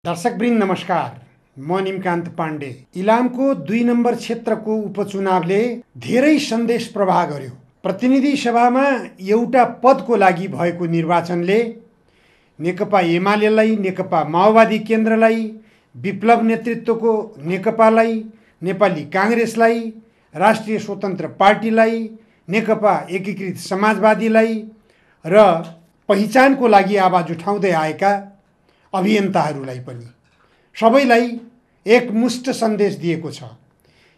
दर्शकवृन्द नमस्कार। म निमकान्त पाण्डे। इलामको 2 नम्बर क्षेत्रको उपचुनावले धेरै सन्देश प्रवाह गर्यो। प्रतिनिधि सभामा एउटा पदको लागि भएको निर्वाचनले नेकपा एमालेलाई, नेकपा माओवादी केन्द्रलाई, विप्लव नेतृत्वको नेकपालाई, नेपाली काङ्ग्रेसलाई, राष्ट्रिय स्वतन्त्र पार्टीलाई, नेकपा एकीकृत समाजवादीलाई र पहिचानको लागि आवाज उठाउँदै आएका अभियन्ताहरूलाई पनि सबैलाई एकमुष्ट सन्देश दिएको छ।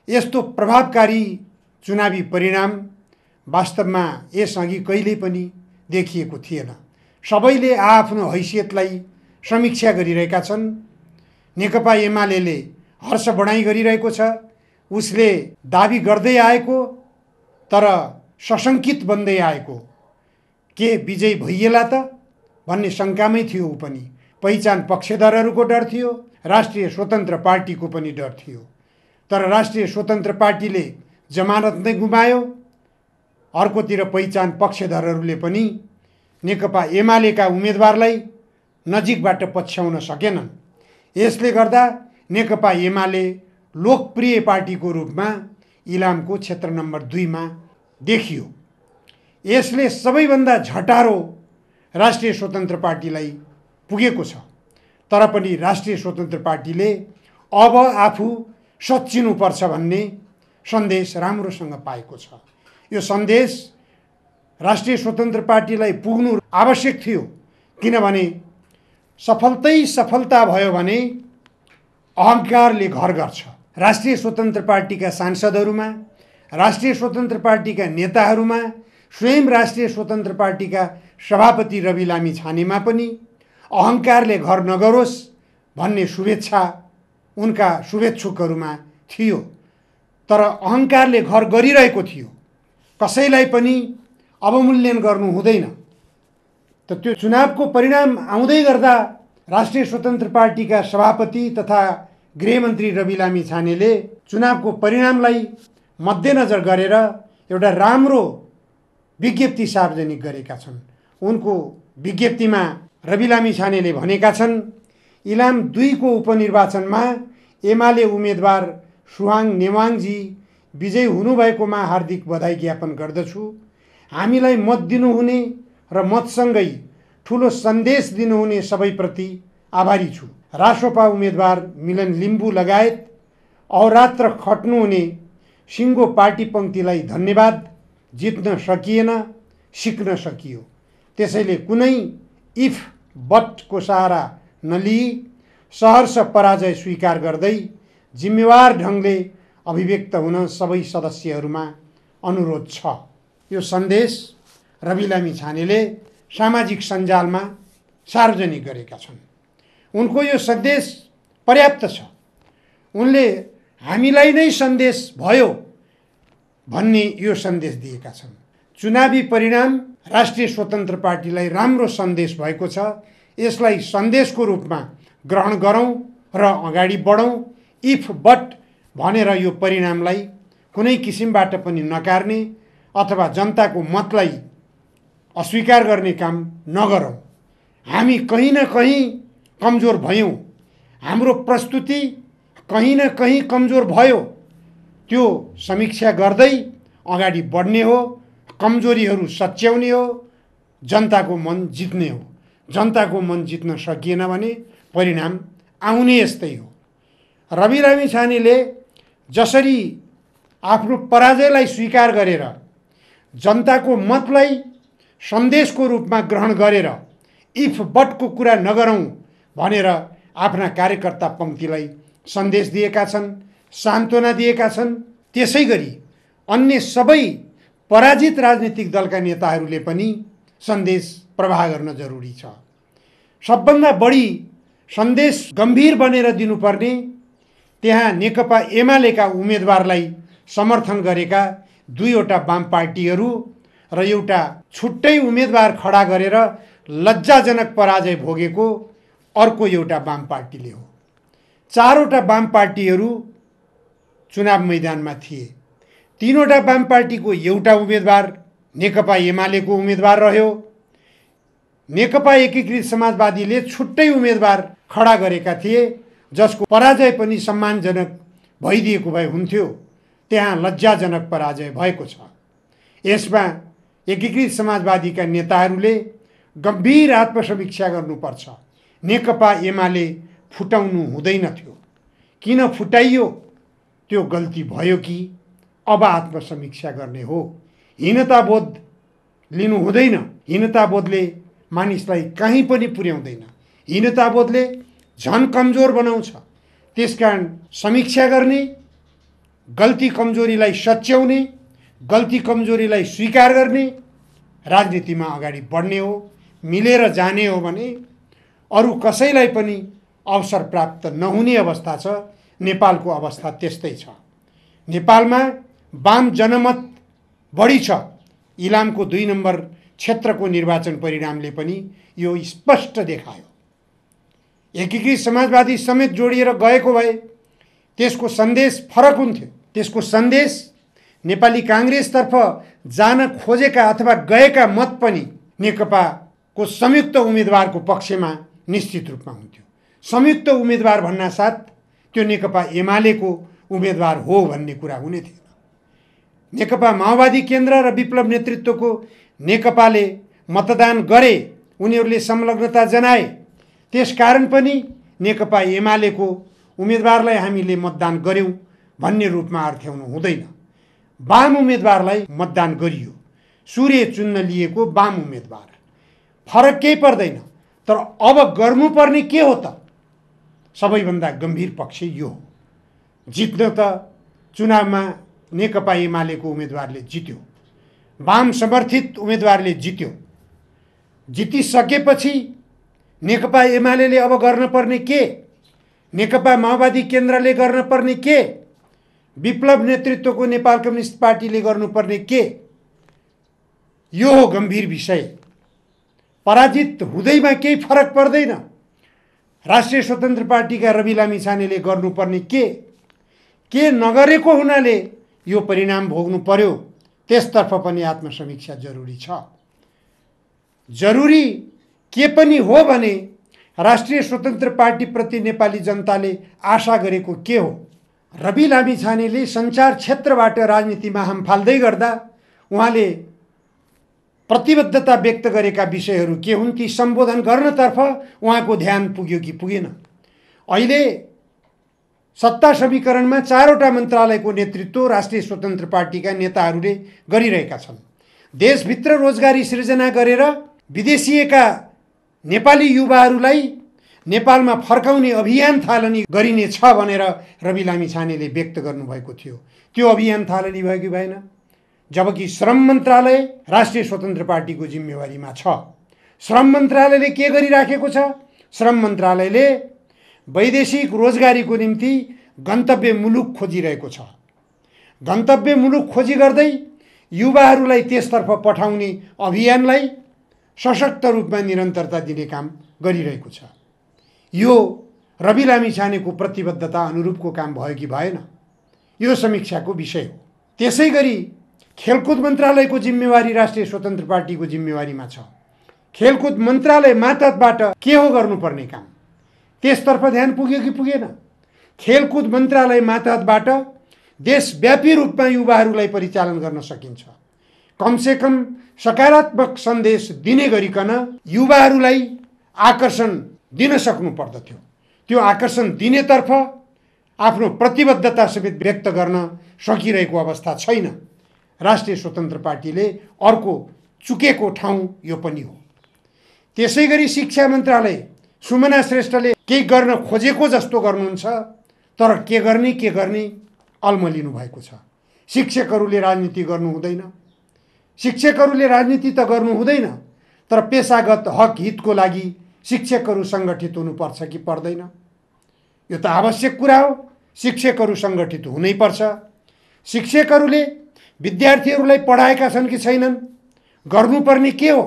यस्तो प्रभावकारी चुनावी परिणाम वास्तवमा यसअघि कहिल्यै पनि देखिएको थिएन। सबैले आफ्नो हैसियतलाई समीक्षा गरिरहेका छन्। नेकपा एमालेले हर्ष बढाइ गरिरहेको छ। उसले दाबी गर्दै आएको तर सशङ्कित बन्दै आएको के विजय भइएला त भन्ने शङ्कामै थियो। ऊ पनि पहिचान पक्षधरहरूको डर थियो, राष्ट्रिय स्वतन्त्र पार्टीको पनि डर थियो। तर राष्ट्रिय स्वतन्त्र पार्टीले जमानत नै गुमायो। अर्कोतिर पहिचान पक्षधरहरूले पनि नेकपा एमालेका उम्मेदवारलाई नजिकबाट पछ्याउन सकेनन्। यसले गर्दा नेकपा एमाले लोकप्रिय पार्टीको रूपमा इलामको क्षेत्र नम्बर 2 मा देखियो। यसले सबैभन्दा झटारो राष्ट्रिय स्वतन्त्र पार्टीलाई पुगेको छ। तर पनि राष्ट्रिय स्वतन्त्र पार्टीले अब आफू सच्चिनुपर्छ भन्ने सन्देश राम्रोसँग पाएको छ। यो सन्देश राष्ट्रिय स्वतन्त्र पार्टीलाई पुग्नु आवश्यक थियो, किनभने सफलता भयो भने अहङ्कारले घर गर्छ। राष्ट्रिय स्वतन्त्र पार्टीका सांसदहरूमा, राष्ट्रिय स्वतन्त्र पार्टीका नेताहरूमा, स्वयं राष्ट्रिय स्वतन्त्र पार्टीका सभापति रवि लामिछानेमा पनि अहङ्कारले घर नगरोस् भन्ने शुभेच्छा उनका शुभेच्छुकहरूमा थियो। तर अहङ्कारले घर गरिरहेको थियो। कसैलाई पनि अवमूल्यन गर्नु हुँदैन। त त्यो चुनावको परिणाम आउँदै गर्दा राष्ट्रिय स्वतन्त्र पार्टीका सभापति तथा गृहमन्त्री रवि लामिछानेले चुनावको परिणामलाई मध्यनजर गरेर एउटा राम्रो विज्ञप्ति सार्वजनिक गरेका छन्। उनको विज्ञप्तिमा रवि लामिछानेले भनेका छन्, इलाम 2 को उपनिर्वाचनमा एमाले उम्मेदवार सुहाङ नेवाङजी विजयी हुनुभएकोमा हार्दिक बधाई ज्ञापन गर्दछु। हामीलाई मत दिनुहुने र मतसँगै ठुलो सन्देश दिनुहुने सबैप्रति आभारी छु। रासोपा उम्मेदवार मिलन लिम्बू लगायत अहोरात्र खट्नुहुने सिङ्गो पार्टी पङ्क्तिलाई धन्यवाद। जित्न सकिएन, सिक्न सकियो। त्यसैले कुनै इफ बटको सहारा नलिई सहर्ष पराजय स्वीकार गर्दै जिम्मेवार ढङ्गले अभिव्यक्त हुन सबै सदस्यहरूमा अनुरोध छ। यो सन्देश रवि लामिछानेले सामाजिक सञ्जालमा सार्वजनिक गरेका छन्। उनको यो सन्देश पर्याप्त छ। उनले हामीलाई नै सन्देश भयो भन्ने यो सन्देश दिएका छन्। चुनावी परिणाम राष्ट्रिय स्वतन्त्र पार्टीलाई राम्रो सन्देश भएको छ। यसलाई सन्देशको रूपमा ग्रहण गरौँ र अगाडि बढौँ। इफ बट भनेर यो परिणामलाई कुनै किसिमबाट पनि नकार्ने अथवा जनताको मतलाई अस्वीकार गर्ने काम नगरौँ। हामी कहीँ न कहीँ कमजोर भयौँ। हाम्रो प्रस्तुति कहीँ न कहीँ कमजोर भयो। त्यो समीक्षा गर्दै अगाडि बढ्ने हो। कमजोरीहरू सच्याउने हो। जनताको मन जित्ने हो। जनताको मन जित्न सकिएन भने परिणाम आउने यस्तै हो। रवि लामिछानेले जसरी आफ्नो पराजयलाई स्वीकार गरेर जनताको मतलाई सन्देशको रूपमा ग्रहण गरेर इफ बटको कुरा नगरौँ भनेर आफ्ना कार्यकर्ता पङ्क्तिलाई सन्देश दिएका छन्, सान्त्वना दिएका छन्। त्यसै गरी अन्य सबै पराजित राजनीतिक दलका नेताहरूले पनि सन्देश प्रवाह गर्न जरुरी छ। सबभन्दा बढी सन्देश गम्भीर बनेर दिनुपर्ने त्यहाँ नेकपा एमालेका उम्मेदवारलाई समर्थन गरेका 2वटा वाम पार्टीहरू र एउटा छुट्टै उम्मेदवार खडा गरेर लज्जाजनक पराजय भोगेको अर्को एउटा वाम पार्टीले हो। 4वटा वाम पार्टीहरू चुनाव मैदानमा थिए। 3वटा वाम पार्टीको एउटा उम्मेदवार नेकपा एमालेको उम्मेदवार रह्यो। नेकपा एकीकृत समाजवादीले छुट्टै उम्मेदवार खडा गरेका थिए, जसको पराजय पनि सम्मानजनक भइदिएको भए हुन्थ्यो। त्यहाँ लज्जाजनक पराजय भएको छ। यसमा एकीकृत समाजवादीका नेताहरूले गम्भीर आत्मसमीक्षा गर्नुपर्छ। नेकपा एमाले फुटाउनु हुँदैन थियो। किन फुटाइयो? त्यो गल्ती भयो कि अब आत्मसमीक्षा गर्ने हो। हीनताबोध लिनु हुँदैन। हीनताबोधले मानिसलाई कहीँ पनि पुर्याउँदैन। हीनताबोधले झन कमजोर बनाउँछ। त्यसकारण समीक्षा गर्ने, गल्ती कमजोरीलाई सच्याउने, गल्ती कमजोरीलाई स्वीकार गर्ने, राजनीतिमा अगाडि बढ्ने हो। मिलेर जाने हो भने अरू कसैलाई पनि अवसर प्राप्त नहुने अवस्था छ। नेपालको अवस्था त्यस्तै छ। नेपालमा वाम जनमत बढी छ। इलामको 2 नम्बर क्षेत्रको निर्वाचन परिणामले पनि यो स्पष्ट देखायो। एकीकृत समाजवादी समेत जोडिएर गएको भए त्यसको सन्देश फरक हुन्थ्यो। त्यसको सन्देश नेपाली काङ्ग्रेसतर्फ जान खोजेका अथवा गएका मत पनि नेकपाको संयुक्त उम्मेदवारको पक्षमा निश्चित रूपमा हुन्थ्यो। संयुक्त उम्मेदवार भन्नासाथ त्यो नेकपा एमालेको उम्मेदवार हो भन्ने कुरा हुने थिएन। नेकपा माओवादी केन्द्र र विप्लव नेतृत्वको नेकपाले मतदान गरे, उनीहरूले संलग्नता जनाए। त्यसकारण पनि नेकपा एमालेको उम्मेदवारलाई हामीले मतदान गर्यौं भन्ने रूपमा अर्थ्याउनु हुँदैन। वाम उम्मेदवारलाई मतदान गरियो। सूर्य चुन्न लिएको वाम उम्मेदवार। फरक केही पर्दैन। तर अब गर्नुपर्ने के हो त? सबैभन्दा गम्भीर पक्ष यो हो। जित्न त चुनावमा नेकपा एमालेको उम्मेदवारले जित्यो। वाम समर्थित उम्मेदवारले जित्यो। जितिसकेपछि नेकपा एमालेले अब गर्नुपर्ने के? नेकपा माओवादी केन्द्रले गर्नुपर्ने के? विप्लव नेतृत्वको नेपाल कम्युनिस्ट पार्टीले गर्नुपर्ने के? यो हो गम्भीर विषय। पराजित हुँदैमा केही फरक पर्दैन। राष्ट्रिय स्वतन्त्र पार्टीका रवि लामिछानेले गर्नुपर्ने के नगरेको हुनाले यो परिणाम भोग्नु पर्यो, त्यसतर्फ पनि आत्मसमीक्षा जरुरी छ। जरुरी के पनि हो भने राष्ट्रिय स्वतन्त्र पार्टीप्रति नेपाली जनताले आशा गरेको के हो? रवि लामिछानेले सञ्चार क्षेत्रबाट राजनीतिमा हाम फाल्दै गर्दा उहाँले प्रतिबद्धता व्यक्त गरेका विषयहरू के हुन् ती सम्बोधन गर्नतर्फ उहाँको ध्यान पुग्यो कि पुगेन? अहिले सत्ता समीकरणमा 4वटा मन्त्रालयको नेतृत्व राष्ट्रिय स्वतन्त्र पार्टीका नेताहरूले गरिरहेका छन्। देशभित्र रोजगारी सृजना गरेर विदेशिएका नेपाली युवाहरूलाई नेपालमा फर्काउने अभियान थालनी गरिनेछ भनेर रवि लामिछानेले व्यक्त गर्नुभएको थियो। त्यो अभियान थालनी भयो कि भएन? जबकि श्रम मन्त्रालय राष्ट्रिय स्वतन्त्र पार्टीको जिम्मेवारीमा छ। श्रम मन्त्रालयले के गरिराखेको छ? श्रम मन्त्रालयले वैदेशिक रोजगारीको निम्ति गन्तव्य मुलुक खोजिरहेको छ। गन्तव्य मुलुक खोजी गर्दै युवाहरूलाई त्यसतर्फ पठाउने अभियानलाई सशक्त रूपमा निरन्तरता दिने काम गरिरहेको छ। यो रवि लामिछानेको प्रतिबद्धता अनुरूपको काम भयो कि भएन? यो समीक्षाको विषय हो। त्यसैगरी खेलकुद मन्त्रालयको जिम्मेवारी राष्ट्रिय स्वतन्त्र पार्टीको जिम्मेवारीमा छ। खेलकुद मन्त्रालय मातहतबाट के हो गर्नुपर्ने काम? त्यसतर्फ ध्यान पुग्यो कि पुगेन? खेलकुद मन्त्रालय मातहतबाट देशव्यापी रूपमा युवाहरूलाई परिचालन गर्न सकिन्छ। कमसेकम सकारात्मक सन्देश दिने गरिकन युवाहरूलाई आकर्षण दिन सक्नु पर्दथ्यो। त्यो आकर्षण दिनेतर्फ आफ्नो प्रतिबद्धता समेत व्यक्त गर्न सकिरहेको अवस्था छैन। राष्ट्रिय स्वतन्त्र पार्टीले अर्को चुकेको ठाउँ यो पनि हो। त्यसैगरी शिक्षा मन्त्रालय सुमना श्रेष्ठले केही गर्न खोजेको जस्तो गर्नुहुन्छ, तर के गर्ने अल्मलिनु भएको छ। शिक्षकहरूले राजनीति गर्नु हुँदैन। शिक्षकहरूले राजनीति त गर्नु हुँदैन, तर पेशागत हक हितको लागि शिक्षकहरू सङ्गठित हुनुपर्छ कि पर्दैन? यो त आवश्यक कुरा हो। शिक्षकहरू सङ्गठित हुनैपर्छ। शिक्षकहरूले विद्यार्थीहरूलाई पढाएका छन् कि छैनन्? गर्नुपर्ने के हो?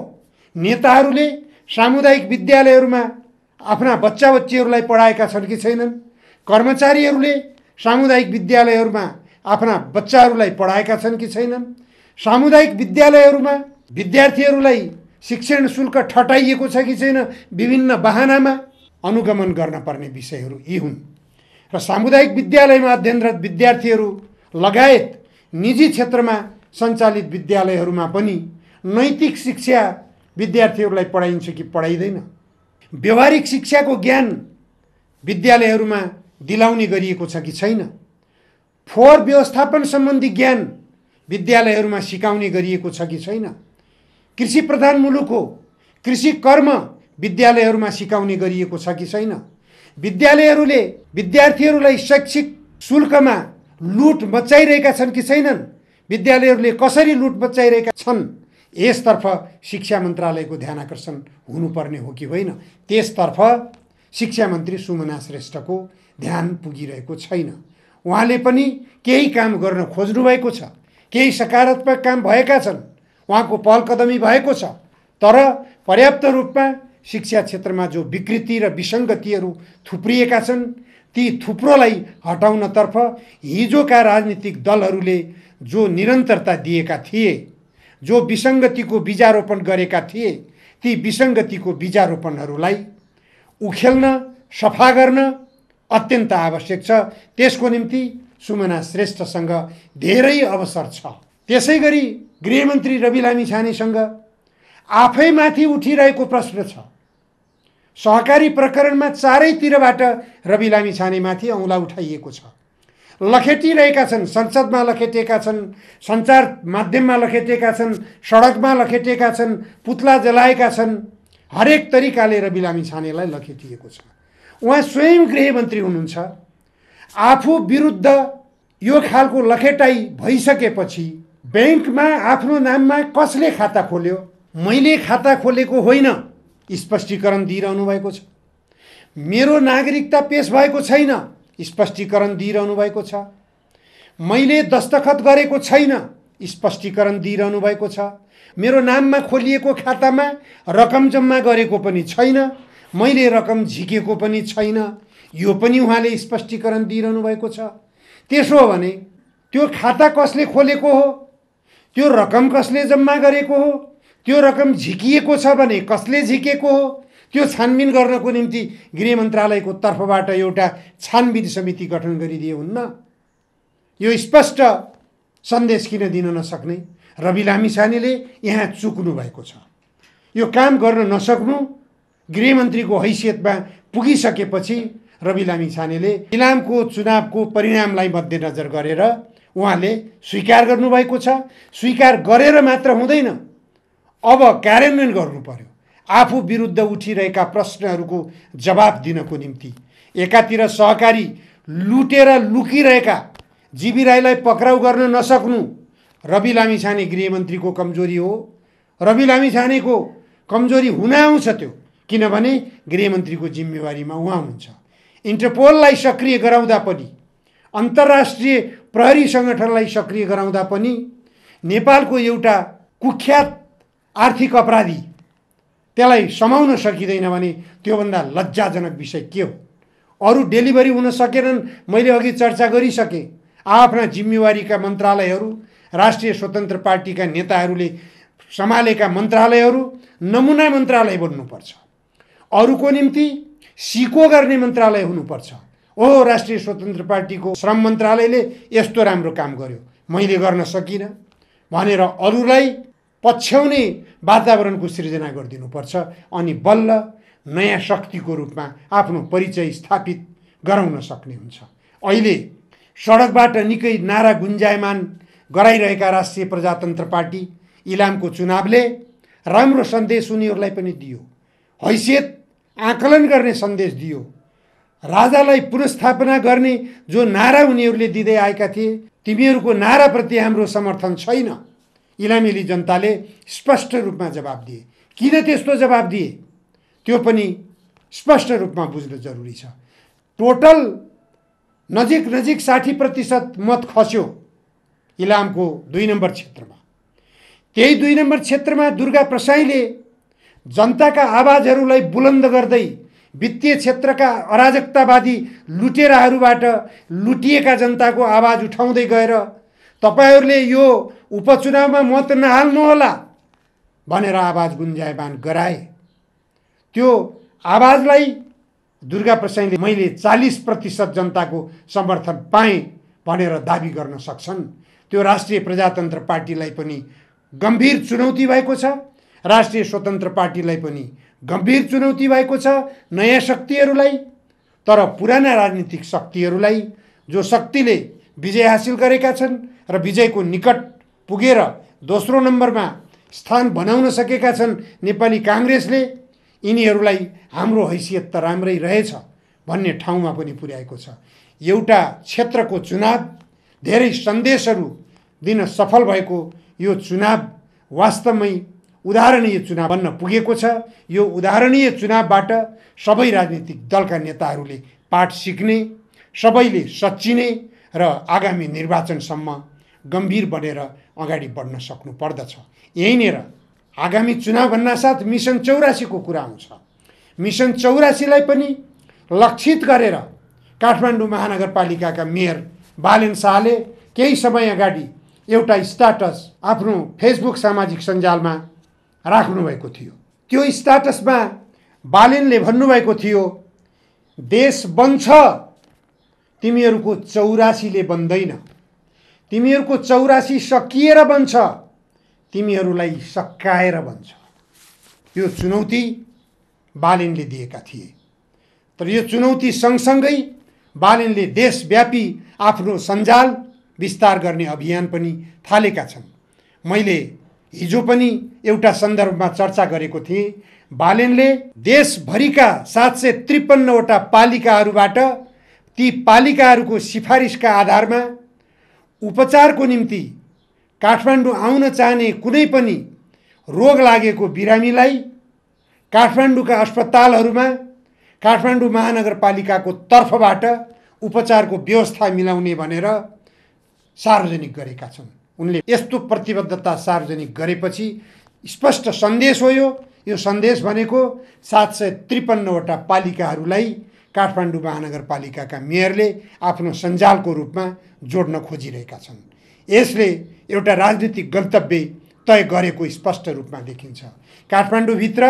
नेताहरूले सामुदायिक विद्यालयहरूमा आफ्ना बच्चा बच्चीहरूलाई पढाएका छन् कि छैनन्? कर्मचारीहरूले सामुदायिक विद्यालयहरूमा आफ्ना बच्चाहरूलाई पढाएका छन् कि छैनन्? सामुदायिक विद्यालयहरूमा विद्यार्थीहरूलाई शिक्षण शुल्क ठटाइएको छ कि छैन विभिन्न बहानामा? अनुगमन गर्न पर्ने विषयहरू यी हुन् र सामुदायिक विद्यालयमा अध्ययनरत विद्यार्थीहरू लगायत निजी क्षेत्रमा सञ्चालित विद्यालयहरूमा पनि नैतिक शिक्षा विद्यार्थीहरूलाई पढाइन्छ कि पढाइँदैन? व्यवहारिक शिक्षाको ज्ञान विद्यालयहरूमा दिलाउने गरिएको छ कि छैन? फोहोर व्यवस्थापन सम्बन्धी ज्ञान विद्यालयहरूमा सिकाउने गरिएको छ कि छैन? कृषि प्रधान मुलुक हो, कृषि कर्म विद्यालयहरूमा सिकाउने गरिएको छ कि छैन? विद्यालयहरूले विद्यार्थीहरूलाई शैक्षिक शुल्कमा लुट मचाइरहेका छन् कि छैनन्? विद्यालयहरूले कसरी लुट मचाइरहेका छन् यसतर्फ शिक्षा मन्त्रालयको ध्यान आकर्षण हुनुपर्ने हो कि होइन? त्यसतर्फ शिक्षा मन्त्री सुमना श्रेष्ठको ध्यान पुगिरहेको छैन। उहाँले पनि केही काम गर्न खोज्नु भएको छ, केही सकारात्मक काम भएका छन्, उहाँको पहल कदमी भएको छ, तर पर्याप्त रूपमा शिक्षा क्षेत्रमा जो विकृति र विसङ्गतिहरू थुप्रिएका छन् ती थुप्रोलाई हटाउनतर्फ हिजोका राजनीतिक दलहरूले जो निरन्तरता दिएका थिए, जो विसङ्गतिको बीजारोपण गरेका थिए, ती विसङ्गतिको बीजारोपणहरूलाई उखेल्न, सफा गर्न अत्यन्त आवश्यक छ। त्यसको निम्ति सुमना श्रेष्ठसँग धेरै अवसर छ। त्यसै गरी गृहमन्त्री रवि लामिछानेसँग आफैमाथि उठिरहेको प्रश्न छ। सहकारी प्रकरणमा चारैतिरबाट रवि लामिछानेमाथि औँला उठाइएको छ। लखेटिरहेका छन्, संसदमा लखेटेका छन्, सञ्चार माध्यममा लखेटेका छन्, सडकमा लखेटेका छन्, पुतला जलाएका छन्, हरेक तरिकाले रवि लामिछानेलाई लखेटिएको छ। उहाँ स्वयं गृहमन्त्री हुनुहुन्छ। आफू विरुद्ध यो खालको लखेटाई भइसकेपछि ब्याङ्कमा आफ्नो नाममा कसले खाता खोल्यो? मैले खाता खोलेको होइन स्पष्टीकरण दिइरहनु भएको छ। मेरो नागरिकता पेश भएको छैन स्पष्टीकरण दिइरहनु भएको छ। मैले दस्तखत गरेको छैन स्पष्टीकरण दिइरहनु भएको छ। मेरो नाममा खोलिएको खातामा रकम जम्मा गरेको पनि छैन, मैले रकम झिकेको पनि छैन, यो पनि उहाँले स्पष्टीकरण दिइरहनु भएको छ। त्यसो हो भने त्यो खाता कसले खोलेको हो, त्यो रकम कसले जम्मा गरेको हो, त्यो रकम झिकिएको छ भने कसले झिकेको हो, त्यो छानबिन गर्नको निम्ति गृह मन्त्रालयको तर्फबाट एउटा छानबिन समिति गठन गरिदिए हुन्न? यो स्पष्ट सन्देश किन दिन नसक्ने? रवि लामिछानेले यहाँ चुक्नु भएको छ। यो काम गर्न नसक्नु गृहमन्त्रीको हैसियतमा पुगिसकेपछि रवि लामिछानेले इलामको चुनावको परिणामलाई मध्यनजर गरेर उहाँले स्वीकार गर्नुभएको छ। स्वीकार गरेर मात्र हुँदैन, अब कार्यान्वयन गर्नु पर्यो। आफू विरुद्ध उठिरहेका प्रश्नहरूको जवाब दिनको निम्ति एकातिर सहकारी लुटेर लुकिरहेका जीवी राईलाई पक्राउ गर्न नसक्नु रवि लामिछाने गृहमन्त्रीको कमजोरी हो। रवि लामिछानेको कमजोरी हुन आउँछ त्यो, किनभने गृहमन्त्रीको जिम्मेवारीमा उहाँ हुनुहुन्छ। इन्टरपोललाई सक्रिय गराउँदा पनि, अन्तर्राष्ट्रिय प्रहरी सङ्गठनलाई सक्रिय गराउँदा पनि नेपालको एउटा कुख्यात आर्थिक अपराधी त्यसलाई समाउन सकिँदैन भने त्योभन्दा लज्जाजनक विषय के हो? अरू डेलिभरी हुन सकेनन्, मैले अघि चर्चा गरिसकेँ। आफ्ना जिम्मेवारीका मन्त्रालयहरू, राष्ट्रिय स्वतन्त्र पार्टीका नेताहरूले सम्हालेका मन्त्रालयहरू नमुना मन्त्रालय बन्नुपर्छ। अरूको निम्ति सिको गर्ने मन्त्रालय हुनुपर्छ। ओ राष्ट्रिय स्वतन्त्र पार्टीको श्रम मन्त्रालयले यस्तो राम्रो काम गर्यो, मैले गर्न सकिनँ भनेर अरूलाई पछ्याउने वातावरणको सृजना गरिदिनुपर्छ। अनि बल्ल नयाँ शक्तिको रूपमा आफ्नो परिचय स्थापित गराउन सक्ने हुन्छ। अहिले सडकबाट निकै नारा गुन्जायमान गराइरहेका राष्ट्रिय प्रजातन्त्र पार्टी इलामको चुनावले राम्रो सन्देश उनीहरूलाई पनि दियो, हैसियत आकलन गर्ने सन्देश दियो। राजालाई पुनर्स्थापना गर्ने जो नारा उनीहरूले दिँदै आएका थिए, तिमीहरूको नाराप्रति हाम्रो समर्थन छैन। इलामेली जनताले स्पष्ट रूपमा जवाब दिए। किन त्यस्तो जवाब दिए त्यो पनि स्पष्ट रूपमा बुझ्न जरुरी छ। टोटल नजिक 60% मत खस्यो इलामको 2 नम्बर क्षेत्रमा। त्यही 2 नम्बर क्षेत्रमा दुर्गा प्रसाईले जनताका आवाजहरूलाई बुलन्द गर्दै वित्तीय क्षेत्रका अराजकतावादी लुटेराहरूबाट लुटिएका जनताको आवाज उठाउँदै गएर तपाईहरूले यो उपचुनावमा मत नहाल्नुहोला भनेर आवाज गुन्जायमान गराए। त्यो आवाजलाई दुर्गा प्रसाईले मैले 40% जनताको समर्थन पाएँ भनेर दाबी गर्न सक्छन्। त्यो राष्ट्रिय प्रजातन्त्र पार्टीलाई पनि गम्भीर चुनौती भएको छ। राष्ट्रिय स्वतन्त्र पार्टीलाई पनि गम्भीर चुनौती भएको छ, नयाँ शक्तिहरूलाई। तर पुराना राजनीतिक शक्तिहरूलाई, जो शक्तिले विजय हासिल गरेका छन् र विजयको निकट पुगेर दोस्रो नम्बरमा स्थान बनाउन सकेका छन् नेपाली काङ्ग्रेसले, यिनीहरूलाई हाम्रो हैसियत त राम्रै रहेछ भन्ने ठाउँमा पनि पुर्याएको छ। एउटा क्षेत्रको चुनाव धेरै सन्देशहरू दिन सफल भएको यो चुनाव वास्तवमै उदाहरणीय चुनाव बन्न पुगेको छ। यो उदाहरणीय चुनावबाट सबै राजनीतिक दलका नेताहरूले पाठ सिक्ने, सबैले सच्चिने र आगामी निर्वाचनसम्म गम्भीर बनेर अगाडि बढ्न सक्नु पर्दछ। यहीँनिर आगामी चुनाव भन्नासाथ मिसन 84 को कुरा आउँछ। मिसन 84लाई पनि लक्षित गरेर काठमाडौँ महानगरपालिकाका मेयर बालेन शाहले केही समय अगाडि एउटा स्ट्याटस आफ्नो फेसबुक सामाजिक सञ्जालमा राख्नुभएको थियो। त्यो स्ट्याटसमा बालेनले भन्नुभएको थियो, देश बन्छ तिमीहरूको 84ले बन्दैन, तिमीहरूको 84 सकिएर बन्छ, तिमीहरूलाई सकाएर बन्छ। यो चुनौती बालेनले दिएका थिए। तर यो चुनौती सँगसँगै बालेनले देशव्यापी आफ्नो सञ्जाल विस्तार गर्ने अभियान पनि थालेका छन्। मैले हिजो पनि एउटा सन्दर्भमा चर्चा गरेको थिएँ। बालेनले देशभरिका 753वटा पालिकाहरूबाट ती पालिकाहरूको सिफारिसका आधारमा उपचारको निम्ति काठमाडौँ आउन चाहने कुनै पनि रोग लागेको बिरामीलाई काठमाडौँका अस्पतालहरूमा काठमाडौँ महानगरपालिकाको तर्फबाट उपचारको व्यवस्था मिलाउने भनेर सार्वजनिक गरेका छन्। उनले यस्तो प्रतिबद्धता सार्वजनिक गरेपछि स्पष्ट सन्देश हो। यो सन्देश भनेको 753वटा पालिकाहरूलाई काठमाडौँ महानगरपालिकाका मेयरले आफ्नो सञ्जालको रूपमा जोड्न खोजिरहेका छन्। यसले एउटा राजनीतिक गन्तव्य तय गरेको स्पष्ट रूपमा देखिन्छ। काठमाडौँभित्र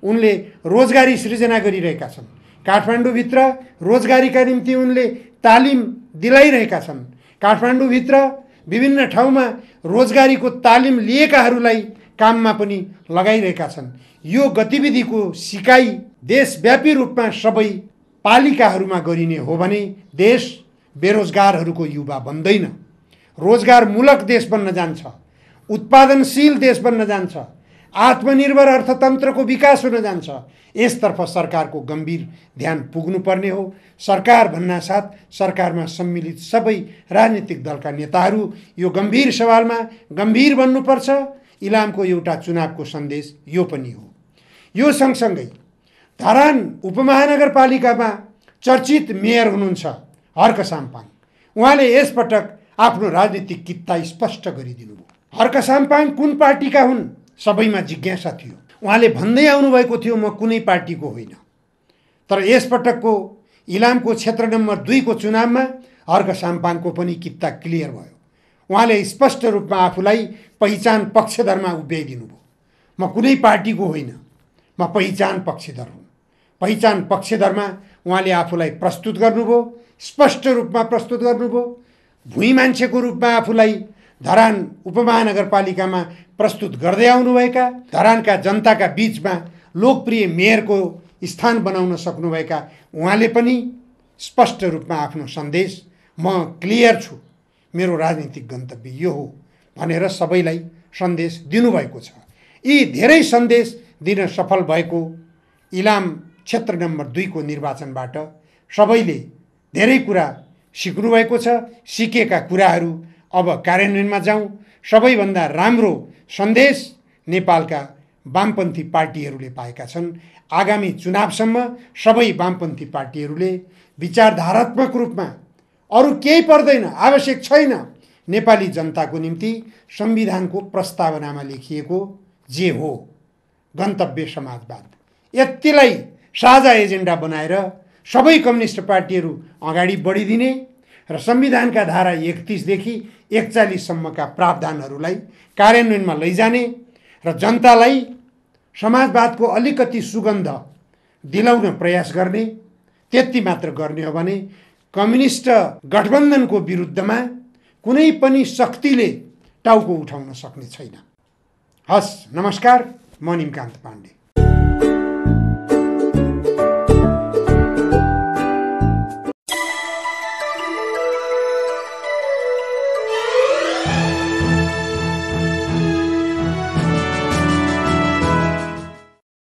उनले रोजगारी सृजना गरिरहेका छन्। काठमाडौँभित्र रोजगारीका निम्ति उनले तालिम दिलाइरहेका छन्। काठमाडौँभित्र विभिन्न ठाउँमा रोजगारीको तालिम लिएकाहरूलाई काममा पनि लगाइरहेका छन्। यो गतिविधिको सिकाइ देशव्यापी रूपमा सबै पालिकाहरूमा गरिने हो भने देश बेरोजगारहरूको युवा बन्दैन, रोजगारमूलक देश बन्न जान्छ, उत्पादनशील देश बन्न जान्छ, आत्मनिर्भर अर्थतन्त्रको विकास हुन जान्छ। यसतर्फ सरकारको गम्भीर ध्यान पुग्नुपर्ने हो। सरकार भन्नासाथ सरकारमा सम्मिलित सबै राजनीतिक दलका नेताहरू यो गम्भीर सवालमा गम्भीर बन्नुपर्छ। इलामको एउटा चुनावको सन्देश यो पनि हो। यो सँगसँगै धरान उपमहानगरपालिकामा चर्चित मेयर हुनुहुन्छ हर्क साम्पाङ। उहाँले यसपटक आफ्नो राजनीतिक कित्ता स्पष्ट गरिदिनु भयो। हर्क साम्पाङ कुन पार्टीका हुन् सबैमा जिज्ञासा थियो। उहाँले भन्दै आउनुभएको थियो, म कुनै पार्टीको होइन। तर यसपटकको इलामको क्षेत्र नम्बर 2 को चुनावमा हर्क साम्पाङको पनि कित्ता क्लियर भयो। उहाँले स्पष्ट रूपमा आफूलाई पहिचान पक्षधरमा उभ्याइदिनु भयो। म कुनै पार्टीको होइन, म पहिचान पक्षधर हुँ। पहिचान पक्षधरमा उहाँले आफूलाई प्रस्तुत गर्नुभयो, स्पष्ट रूपमा प्रस्तुत गर्नुभयो। भुइँ मान्छेको रूपमा आफूलाई धरान उपमहानगरपालिकामा प्रस्तुत गर्दै आउनुभएका, धरानका जनताका बीचमा लोकप्रिय मेयरको स्थान बनाउन सक्नुभएका उहाँले पनि स्पष्ट रूपमा आफ्नो सन्देश, म क्लियर छु, मेरो राजनीतिक गन्तव्य यो हो भनेर सबैलाई सन्देश दिनुभएको छ। यी धेरै सन्देश दिन सफल भएको इलाम क्षेत्र नम्बर 2 को निर्वाचनबाट सबैले धेरै कुरा सिक्नुभएको छ। सिकेका कुराहरू अब कार्यान्वयनमा जाउँ। सबैभन्दा राम्रो सन्देश नेपालका वामपन्थी पार्टीहरूले पाएका छन्। आगामी चुनावसम्म सबै वामपन्थी पार्टीहरूले विचारधारात्मक रूपमा अरू केही पर्दैन, आवश्यक छैन, नेपाली जनताको निम्ति संविधानको प्रस्तावनामा लेखिएको जे हो गन्तव्य समाजवाद, यतिलाई साझा एजेन्डा बनाएर सबै कम्युनिस्ट पार्टीहरू अगाडि बढिदिने र संविधानका धारा 31 देखि 41 सम्मका प्रावधानहरूलाई कार्यान्वयनमा लैजाने र जनतालाई समाजवादको अलिकति सुगन्ध दिलाउन प्रयास गर्ने, त्यति मात्र गर्ने हो भने कम्युनिस्ट गठबन्धनको विरुद्धमा कुनै पनि शक्तिले टाउको उठाउन सक्ने छैन। हस्, नमस्कार। म निमकान्त पाण्डे।